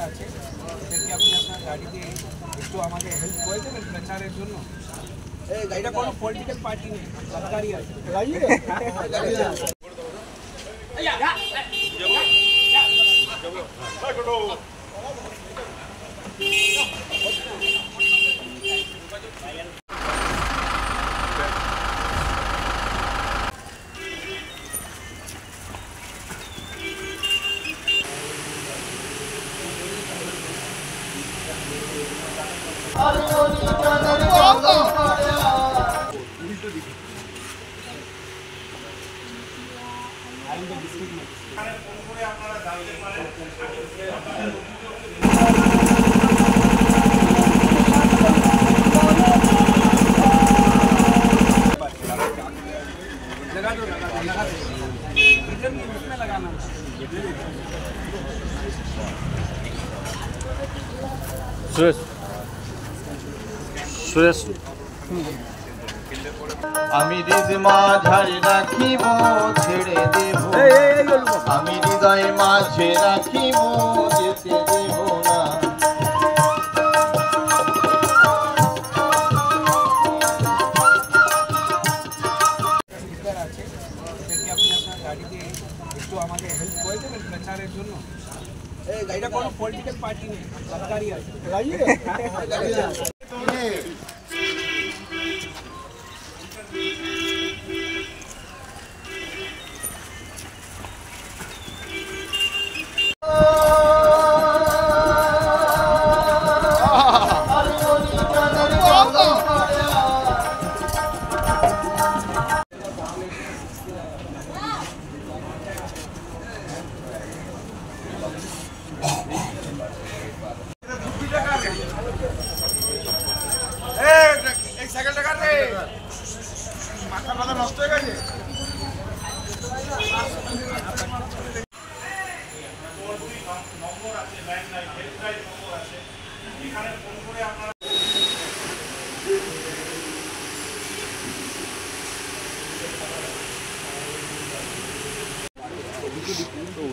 আছে এদেরকে আপনি আপনার গাড়িতে একটু আমাদের হেল্প করে দেবেন প্রচারের জন্য। এটা কোনো পলিটিক্যাল পার্টি নেই, সরকারি আছে। সুরেশ আমি হৃদ মাঝারে রাখিব ছেড়ে দেব, আমি হৃদয় মাঝে রাখিব যেতে দেব না। আছে এদেরকে আপনি আপনার গাড়িতে একটু আমাদের হেল্প করে দেবেন প্রচারের জন্য। এটা কোনো পলিটিক্যাল পার্টি নেই, সরকারি আছে।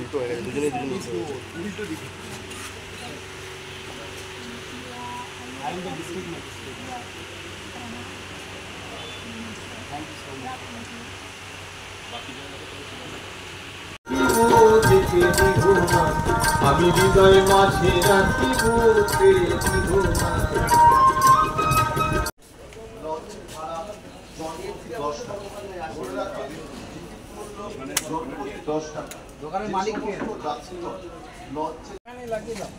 উল্টো হয়ে গেছে, দুজনে উল্টো দিকে আমি হৃদয় মাঝে রাখিব ছেড়ে দিব না। দোকানের মালিক লাগিয়ে দাও।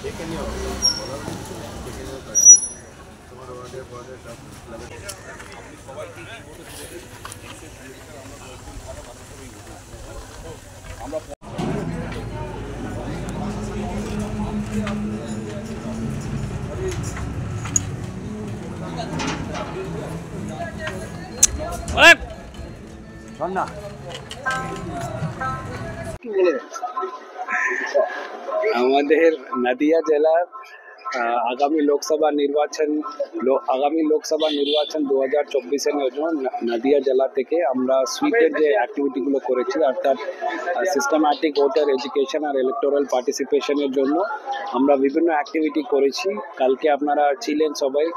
দেখে নিও তোমার ওয়ার্ডের পরে আমরা আমাদের নদিয়া জেলার আগামী লোকসভা নির্বাচন 2024-এর জন্য নদিয়া জেলা থেকে আমরা সুইটের যে অ্যাক্টিভিটিগুলো করেছি, অর্থাৎ সিস্টেম্যাটিক ভোটার এডুকেশন আর ইলেকটোরাল পার্টিসিপেশনের জন্য আমরা বিভিন্ন অ্যাক্টিভিটি করেছি। কালকে আপনারা ছিলেন সবাই,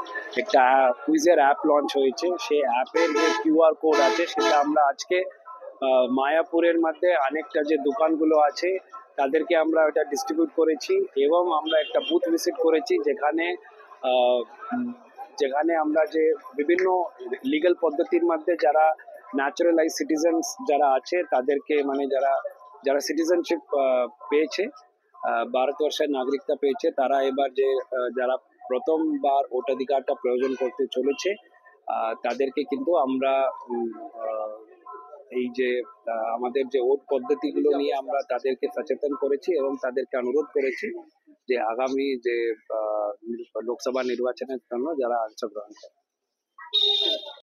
একটা কুইজের অ্যাপ লঞ্চ হয়েছে, সেই অ্যাপের যে কিউআর কোড আছে সেটা আমরা আজকে মায়াপুরের মধ্যে অনেকটা যে দোকানগুলো আছে তাদেরকে আমরা এটা ডিস্ট্রিবিউট করেছি এবং আমরা একটা বুথ ভিজিট করেছি যেখানে আমরা যে বিভিন্ন লিগ্যাল পদ্ধতির মধ্যে যারা ন্যাচারালাইজ সিটিজেন্স যারা আছে তাদেরকে মানে যারা সিটিজেনশিপ পেয়েছে, ভারতবর্ষের নাগরিকতা পেয়েছে, তারা এবার যারা প্রথমবার ভোটাধিকারটা প্রয়োজন করতে চলেছে তাদেরকে কিন্তু আমরা এই যে আমাদের যে ভোট পদ্ধতিগুলো নিয়ে আমরা তাদেরকে সচেতন করেছি এবং তাদেরকে অনুরোধ করেছি যে আগামী যে লোকসভা নির্বাচনের জন্য যারা অংশগ্রহণ করে।